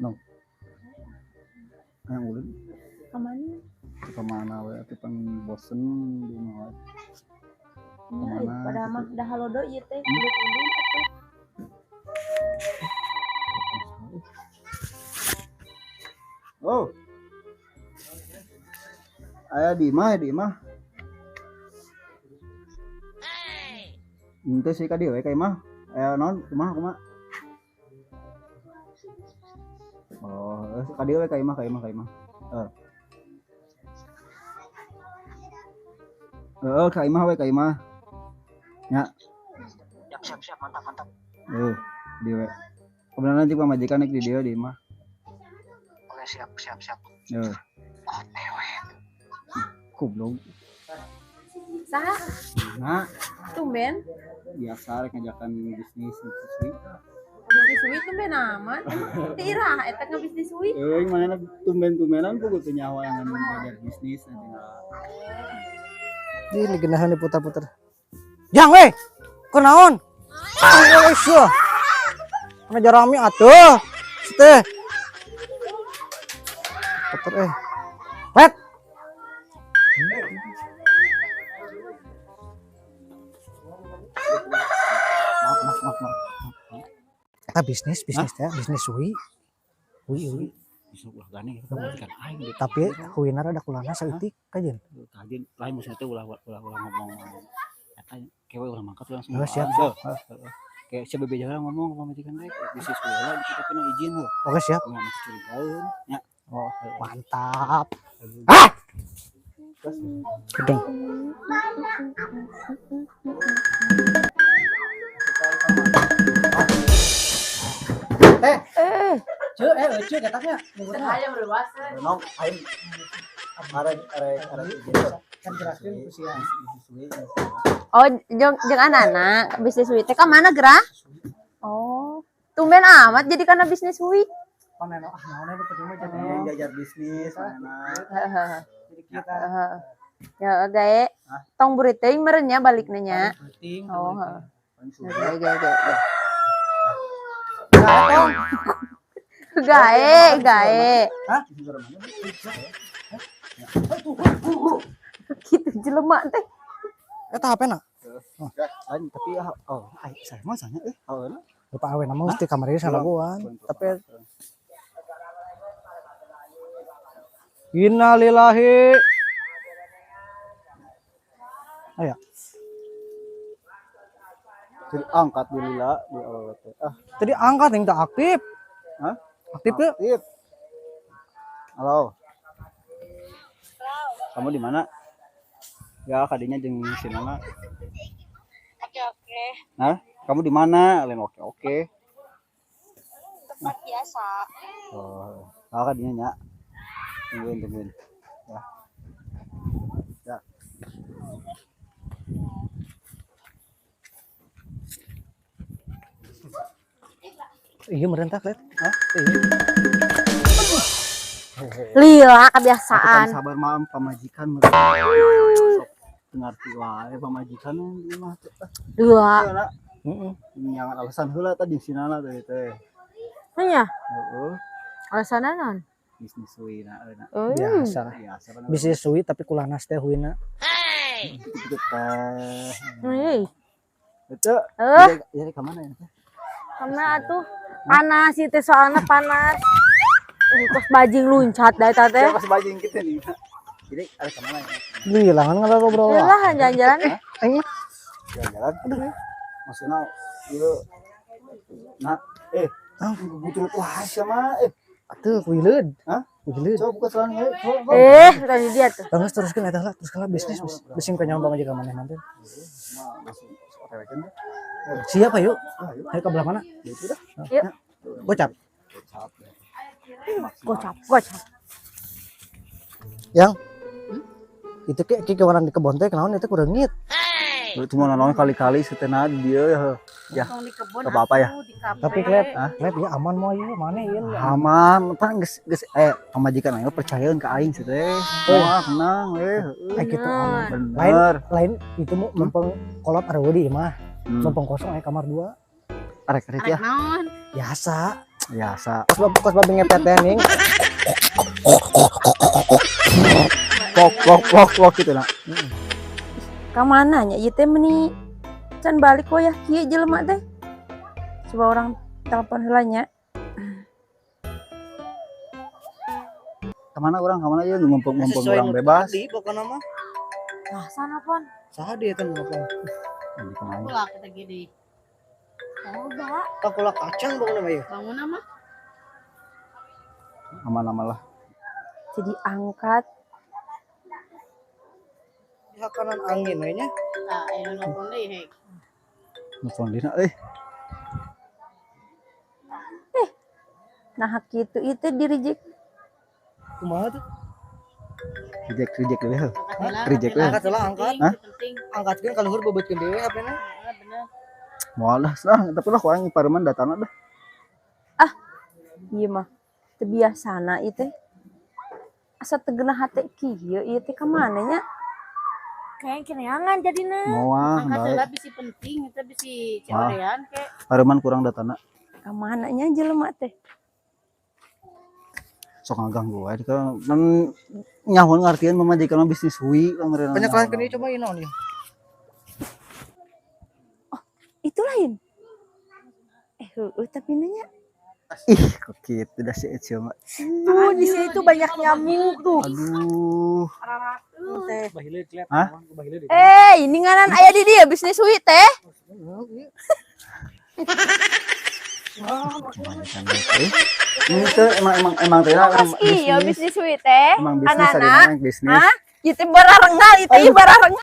No. Yang ulun Kemana? kemana we atuh pan bosen di mah. Ya, Kemana pada gitu? mah dah halodo ieu teh. Kudu-kudu atuh. Oh. Aya di mah. Henteu sih ka dieu we ka imah. Aya naon kumaha? Oh, ka dieu we ka imah. Ka imah we ka imah. Nya. Siap, mantap. Di we. Kebenaran nanti pamajikan nek di dieu di imah. Oke, siap. Goblok. Saha? Nah, Tumben. biasa rek ngajakan bisnis sih. Bisnis suwi tumben amat. Teu iraha eta ngabisnis suwi. Euing mana tumben-tumbenan kudu teu nyawa yang ngajar bisnis nanti. Ini genahan diputar-putar. Jang weh. Kunaon? Wes. Ngajar rami atuh. Teh. Putar Wet. Eta bisnis teh, bisnis suwi. Ui. Bisa ulah gane kita majikan aing deh. Tapi huina rada kulana saeutik kajen. Kajen lain maksudnya teh ulah ngomong. Eta kewe ulah mangkat langsung. Oh, siap. Kayak si bebe jalan ngomong ke majikan teh bisnis ulah gitu tapi na izin we. Oke, siap. Nya masih curigaeun nya. Oh, mantap. Gedeng. Cuy, katanya. Sengaja berwasa. Nong, aing arek kan jelaskeun ku sia. Oh, jeung anak bisnis suwi teh ka mana gerah? Oh, tumben amat jadi karena bisnis suwi. Paneno naon nu penting mah jadi Jajar bisnis anak. Heeh. jadi kita Ya gae. Tong burit teuing meureun nya balikna nya. penting. Oh, heeh. Gae. Gae. Hah? Kitu jelema teh. Eta HP-na. Lain tapi saya mah sanya Lupa awe nama mesti kamar ini salaguan. Tapi innalillahi. Ayo. jadi angkat di lila di awal teh. Tadi angkat yang tak aktif. Hah? Aktif tuh. Aktif. Halo. Kamu di mana? Ya, kadinya jeung si Nana. Oke. Hah? Kamu di mana? Lain oke. Tempat biasa. Oh, kadinya nya. Tungguin. Ya. Iya merentak lihat. Hah? Lila Kan kebiasaan. sabar maam pamajikan. Ngarti wae pamajikan di mah teh. Lila. Heeh. Nyangan alasan heula tadi si Nana teh. Hanya Heeh. alasanna naon? Bisnis suwina euna. Biasa. Biasa kan. Bisnis suwi tapi kulanas teh huina. Gitu teh. Hei. Itu Eh. jadi ke mana ya? Karena atuh panas itu soalnya panas. Kos bajing luncat da eta teh. Pas bajing kita nih. Jadi ada ke mana ya? Bilangan kalau ngobrol. Lah jalan-jalan. Jalan-jalan. Maksudnya ieu nah butuh wah sama Atuh kuileud. Hah? Kuileud. Coba buka celana Tadi dia tuh. Terus teruskeun eta lah, teruskeun bisnis bising ka nyawa aja ka maneh nanti. masuk otewekeun deh. Siapa yuk? Ayo ke belah mana? Itu dah. Yuk. Gocap. Gocap. Yang itu kayak orang di kebon teh kenaon itu kurangit. Cuma nonton kali-kali setena dia ya. Di kebun Ke apa ya? Tapi klep ya aman mau ieu mana ieu. Aman, pan geus pamajikan aing percayaeun ka aing sih teh. Wah, tenang Kitu aman. Bener. Lain itu mau mumpung kolot areuh di mah. Mumpung kosong aya kamar 2. Arek ya. Naon? Biasa. Biasa. Kos babi ngepet teh ning. Pok gitu nak. Ka mana nya ieu teh meuni can balik wayah kieu jelema teh. Coba orang telepon heula nya. Kemana ya mumpung orang bebas. Di pokona mah. Nah, sana pon. Saha dia teh nelpon. Ini kemana? Pula kita gini. Oh, da. Takola kacang pokona mah ieu. Bangun nama? Aman-aman lah. Jadi angkat. Di kanan angin we nya. Nah, ini nelfon deh, hek. Nelfon dina Nah, kitu itu di reject. Kumaha tuh? reject dulu. Angkat Reject heula, lah. Angkat heula, angkat. penting, penting. Angkatkeun ka luhur beubeutkeun dewe HP-na. Ah, bener. Moal dah, tapi lah kurang pareman datangna dah. Ieu mah teu biasana ieu teh. Asa teu geunah hate kieu ieu teh ka mana nya? Kayak kineangan jadina. Moal Angkat heula bae. bisi penting, itu bisi ceodean ke. Pareman kurang datangna. Ka mana nya jelema teh? Sok ngaganggu wae ka man nyahoan ngartieun mamajikan mah bisnis hui kamarena. Banyak lain kene coba ieu naon ieu? Itu lain. Tapi nanya. Ih, kok gitu dah si Ece mah. Tuh, di sini tuh banyak nyamuk tuh. Aduh. Bahileut lihat. Hah? Bahileut. Ini ngaran aya di dia bisnis hui teh. Ini tuh emang teh Iya bisnis hui teh. Emang bisnis Anak-anak. bisnis. Hah? Ieu teh bararengal, ieu teh bararengal.